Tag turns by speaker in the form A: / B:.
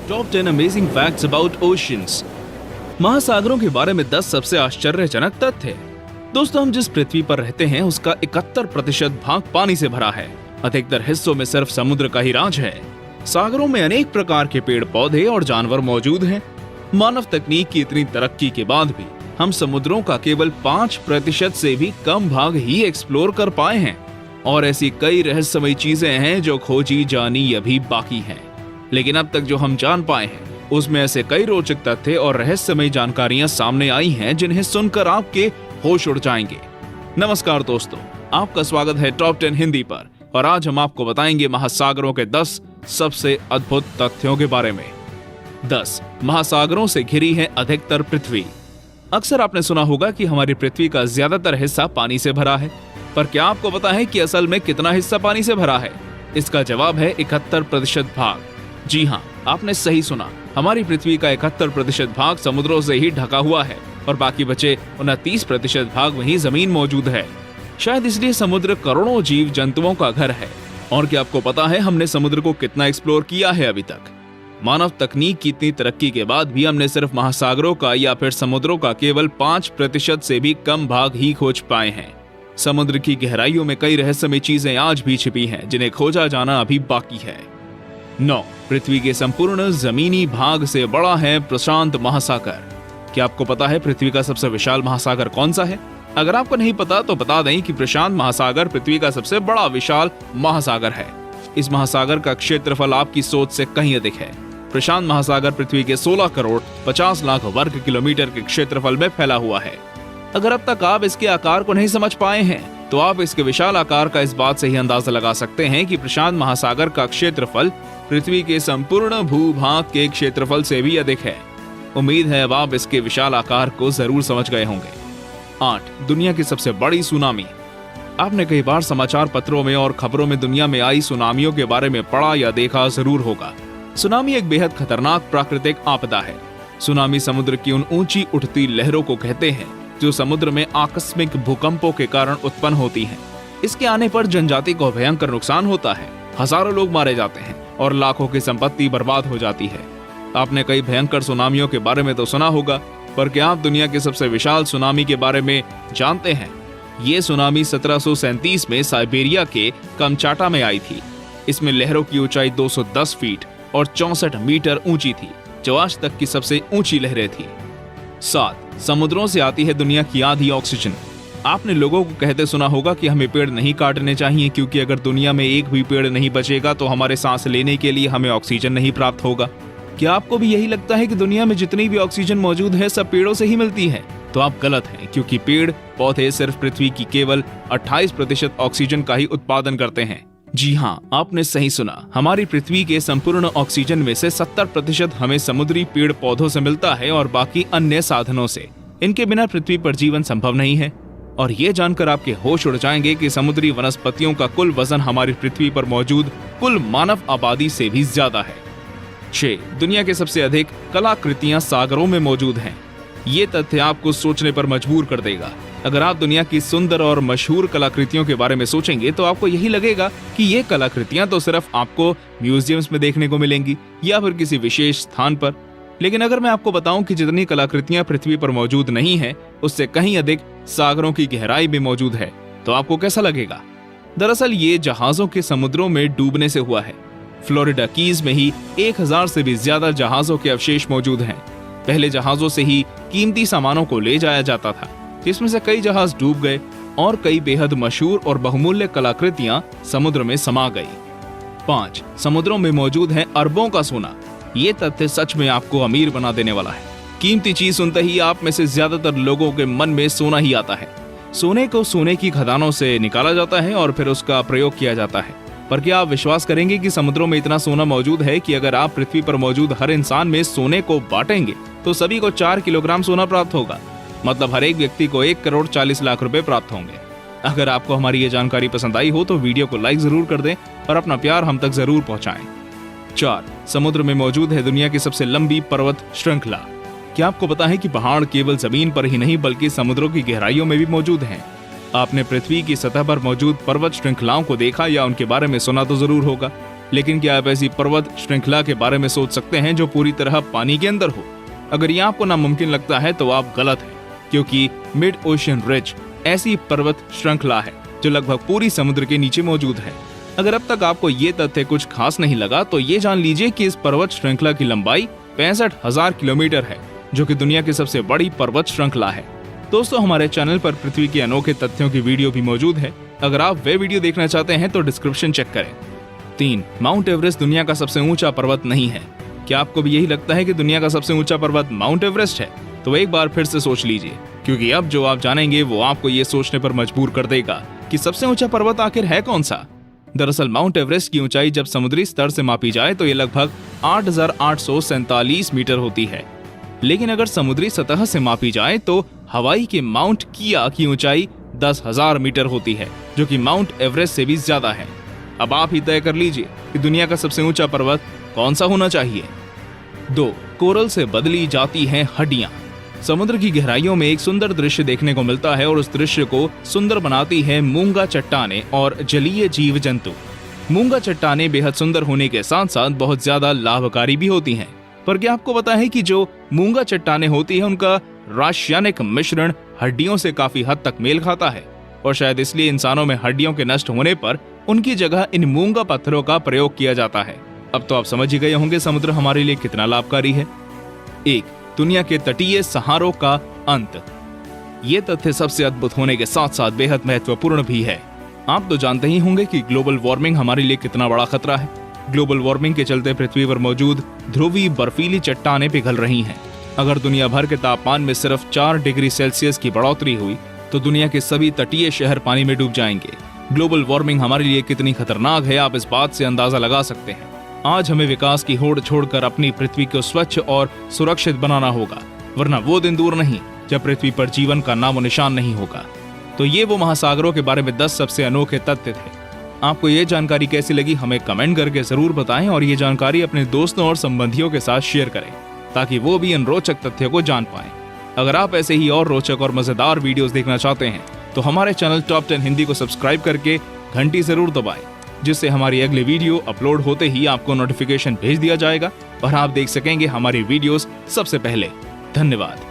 A: Top 10 amazing facts about oceans. महासागरों के बारे में 10 सबसे आश्चर्यजनक तथ्य। दोस्तों, हम जिस पृथ्वी पर रहते हैं उसका 71% भाग पानी से भरा है। अधिकतर हिस्सों में सिर्फ समुद्र का ही राज है। सागरों में अनेक प्रकार के पेड़ पौधे और जानवर मौजूद हैं। मानव तकनीक की इतनी तरक्की के बाद भी हम समुद्रों का केवल 5% से भी कम भाग ही एक्सप्लोर कर पाए हैं और ऐसी कई रहस्यमयी चीजें हैं जो खोजी जानी अभी बाकी हैं। लेकिन अब तक जो हम जान पाए हैं उसमें ऐसे कई रोचक तथ्य और रहस्यमयी जानकारियां सामने आई हैं जिन्हें सुनकर आपके होश उड़ जाएंगे। नमस्कार दोस्तों, आपका स्वागत है टॉप 10 हिंदी पर और आज हम आपको बताएंगे महासागरों के 10 सबसे अद्भुत तथ्यों के बारे में। 10 महासागरों से घिरी है अधिकतर पृथ्वी। अक्सर आपने सुना होगा कि हमारी पृथ्वी का ज्यादातर हिस्सा पानी से भरा है, पर क्या आपको पता है कि असल में कितना हिस्सा पानी से भरा है? इसका जवाब है 71% भाग। जी हाँ, आपने सही सुना। हमारी पृथ्वी का 71% भाग समुद्रों से ही ढका हुआ है और बाकी बचे 29% भाग वहीं जमीन मौजूद है। शायद इसलिए समुद्र करोड़ों जीव जंतुओं का घर है। और क्या आपको पता है हमने समुद्र को कितना एक्सप्लोर किया है अभी तक? मानव तकनीक की इतनी तरक्की के बाद भी हमने सिर्फ महासागरों का या फिर समुद्रों का केवल 5% से भी कम भाग ही खोज पाए हैं। समुद्र की गहराइयों में कई रहस्यमयी चीजें आज भी छिपी हैं जिन्हें खोजा जाना अभी बाकी है। 9 पृथ्वी के संपूर्ण जमीनी भाग से बड़ा है प्रशांत महासागर। क्या आपको पता है पृथ्वी का सबसे विशाल महासागर कौन सा है? अगर आपको नहीं पता तो बता दें कि प्रशांत महासागर पृथ्वी का सबसे बड़ा विशाल महासागर है। इस महासागर का क्षेत्रफल आपकी सोच से कहीं अधिक है। प्रशांत महासागर पृथ्वी के 16 करोड़ 50 लाख वर्ग किलोमीटर के क्षेत्रफल में फैला हुआ है। अगर अब तक आप इसके आकार को नहीं समझ पाए हैं तो आप इसके विशाल आकार का इस बात से ही अंदाजा लगा सकते हैं कि प्रशांत महासागर का क्षेत्रफल पृथ्वी के संपूर्ण भूभाग के क्षेत्रफल से भी अधिक है। उम्मीद है अब आप इसके विशाल आकार को जरूर समझ गए होंगे। 8 दुनिया की सबसे बड़ी सुनामी। आपने कई बार समाचार पत्रों में और खबरों में दुनिया में आई सुनामियों के बारे में पढ़ा या देखा जरूर होगा। सुनामी एक बेहद खतरनाक प्राकृतिक आपदा है। सुनामी समुद्र की उन ऊंची उठती लहरों को कहते हैं जो समुद्र में आकस्मिक भूकंपों के कारण उत्पन्न होती हैं। इसके आने पर जनजाति को भयंकर नुकसान होता है, हजारों लोग मारे जाते हैं और लाखों की संपत्ति बर्बाद हो जाती है। आपने कई भयंकर सुनामियों के बारे में तो सुना होगा, पर क्या आप दुनिया के सबसे विशाल सुनामी के बारे में जानते हैं? ये सुनामी 1737 में साइबेरिया के कमचाटा में आई थी। इसमें लहरों की ऊंचाई 210 फीट और 64 मीटर ऊंची थी, जो आज तक की सबसे ऊंची लहरें थी। 7 समुद्रों से आती है दुनिया की आधी ऑक्सीजन। आपने लोगों को कहते सुना होगा कि हमें पेड़ नहीं काटने चाहिए क्योंकि अगर दुनिया में एक भी पेड़ नहीं बचेगा तो हमारे सांस लेने के लिए हमें ऑक्सीजन नहीं प्राप्त होगा। क्या आपको भी यही लगता है कि दुनिया में जितनी भी ऑक्सीजन मौजूद है सब पेड़ों से ही मिलती है? तो आप गलत हैं, क्योंकि पेड़ पौधे सिर्फ पृथ्वी की केवल 28% ऑक्सीजन का ही उत्पादन करते हैं। जी हाँ, आपने सही सुना। हमारी पृथ्वी के संपूर्ण ऑक्सीजन में से 70% हमें समुद्री पेड़ पौधों से मिलता है और बाकी अन्य साधनों से। इनके बिना पृथ्वी पर जीवन संभव नहीं है। और ये जानकर आपके होश उड़ जाएंगे कि समुद्री वनस्पतियों का कुल वजन हमारी पृथ्वी पर मौजूद कुल मानव आबादी से भी ज्यादा है। 6 दुनिया के सबसे अधिक कलाकृतियां सागरों में मौजूद हैं। ये तथ्य आपको सोचने पर मजबूर कर देगा। अगर आप दुनिया की सुंदर और मशहूर कलाकृतियों के बारे में सोचेंगे तो आपको यही लगेगा कि ये कलाकृतियां तो सिर्फ आपको म्यूजियम्स में देखने को मिलेंगी या फिर किसी विशेष स्थान पर। लेकिन अगर मैं आपको बताऊं कि जितनी कलाकृतियां पृथ्वी पर मौजूद नहीं है उससे कहीं अधिक सागरों की गहराई में मौजूद है, तो आपको कैसा लगेगा? दरअसल ये जहाजों के समुद्रों में डूबने से हुआ है। फ्लोरिडा कीज में ही 1000 से भी ज्यादा जहाजों के अवशेष मौजूद हैं। पहले जहाजों से ही कीमती सामानों को ले जाया जाता था, जिसमें से कई जहाज डूब गए और कई बेहद मशहूर और बहुमूल्य कलाकृतियां समुद्र में समा गई। 5 समुद्रों में मौजूद है अरबों का सोना। ये तथ्य सच में आपको अमीर बना देने वाला है। कीमती चीज सुनते ही आप में से ज्यादातर लोगों के मन में सोना ही आता है। सोने को सोने की खदानों से निकाला जाता है और फिर उसका प्रयोग किया जाता है। पर क्या आप विश्वास करेंगे कि समुद्रों में इतना सोना मौजूद है कि अगर आप पृथ्वी पर मौजूद हर इंसान में सोने को बांटेंगे तो सभी को 4 किलोग्राम सोना प्राप्त होगा। मतलब हर एक व्यक्ति को 1 करोड़ 40 लाख रुपए प्राप्त होंगे। अगर आपको हमारी ये जानकारी पसंद आई हो तो वीडियो को लाइक जरूर कर दें और अपना प्यार हम तक जरूर पहुंचाएं। 4 समुद्र में मौजूद है दुनिया की सबसे लंबी पर्वत श्रृंखला। क्या आपको पता है कि पहाड़ केवल जमीन पर ही नहीं बल्कि समुद्रों की गहराइयों में भी मौजूद हैं? आपने पृथ्वी की सतह पर मौजूद पर्वत श्रृंखलाओं को देखा या उनके बारे में सुना तो जरूर होगा। लेकिन क्या आप ऐसी पर्वत श्रृंखला के बारे में सोच सकते हैं जो पूरी तरह पानी के अंदर हो? अगर ये आपको नामुमकिन लगता है तो आप गलत हैं, क्योंकि मिड ओशन रिज ऐसी पर्वत श्रृंखला है जो लगभग पूरी समुद्र के नीचे मौजूद है। अगर अब तक आपको ये तथ्य कुछ खास नहीं लगा तो ये जान लीजिए कि इस पर्वत श्रृंखला की लंबाई 65,000 किलोमीटर है, जो कि दुनिया की सबसे बड़ी पर्वत श्रृंखला है। दोस्तों, हमारे चैनल पर पृथ्वी के अनोखे तथ्यों की वीडियो भी मौजूद है। अगर आप वे वीडियो देखना चाहते हैं तो डिस्क्रिप्शन चेक करें। 3. माउंट एवरेस्ट दुनिया का सबसे ऊंचा पर्वत नहीं है। क्या आपको भी यही लगता है कि दुनिया का सबसे ऊंचा पर्वत माउंट एवरेस्ट है? तो एक बार फिर से सोच लीजिए, क्योंकि अब जो आप जानेंगे वो आपको ये सोचने पर मजबूर कर देगा कि सबसे ऊंचा पर्वत आखिर है कौन सा। दरअसल माउंट एवरेस्ट की ऊंचाई जब समुद्री स्तर से मापी जाए तो ये लगभग 8,847 मीटर होती है, लेकिन अगर समुद्री सतह से मापी जाए तो हवाई के माउंट किया की ऊंचाई 10,000 मीटर होती है, जो कि माउंट एवरेस्ट से भी ज्यादा है। अब आप ही तय कर लीजिए कि दुनिया का सबसे ऊंचा पर्वत कौन सा होना चाहिए। 2. कोरल से बदली जाती हैं हड्डियां। समुद्र की गहराइयों में एक सुंदर दृश्य देखने को मिलता है और उस दृश्य को सुंदर बनाती है मूंगा चट्टानें और जलीय जीव जंतु। मूंगा चट्टानें बेहद सुंदर होने के साथ साथ बहुत ज्यादा लाभकारी भी होती हैं। पर क्या आपको पता है कि जो मूंगा चट्टानें होती है उनका रासायनिक मिश्रण हड्डियों से काफी हद तक मेल खाता है, और शायद इसलिए इंसानों में हड्डियों के नष्ट होने पर उनकी जगह इन मूंगा पत्थरों का प्रयोग किया जाता है। अब तो आप समझ ही गए होंगे समुद्र हमारे लिए कितना लाभकारी है। 1. दुनिया के तटीय सहारों का अंत। ये तथ्य सबसे अद्भुत होने के साथ साथ बेहद महत्वपूर्ण भी है। आप तो जानते ही होंगे कि ग्लोबल वार्मिंग हमारे लिए कितना बड़ा खतरा है। ग्लोबल वार्मिंग के चलते पृथ्वी पर मौजूद ध्रुवीय बर्फीली चट्टानें पिघल रही हैं। अगर दुनिया भर के तापमान में सिर्फ 4 डिग्री सेल्सियस की बढ़ोतरी हुई तो दुनिया के सभी तटीय शहर पानी में डूब जाएंगे। ग्लोबल वार्मिंग हमारे लिए कितनी खतरनाक है आप इस बात से अंदाजा लगा सकते हैं। आज हमें विकास की होड़ छोड़कर अपनी पृथ्वी को स्वच्छ और सुरक्षित बनाना होगा, वरना वो दिन दूर नहीं जब पृथ्वी पर जीवन का नामो निशान नहीं होगा। तो ये वो महासागरों के बारे में 10 सबसे अनोखे तथ्य थे। आपको ये जानकारी कैसी लगी हमें कमेंट करके जरूर बताएं और ये जानकारी अपने दोस्तों और संबंधियों के साथ शेयर करें ताकि वो भी इन रोचक तथ्यों को जान पाएं। अगर आप ऐसे ही और रोचक और मजेदार वीडियोस देखना चाहते हैं तो हमारे चैनल टॉप 10 हिंदी को सब्सक्राइब करके घंटी जरूर दबाएं, जिससे हमारी अगली वीडियो अपलोड होते ही आपको नोटिफिकेशन भेज दिया जाएगा और आप देख सकेंगे हमारी वीडियोस सबसे पहले। धन्यवाद।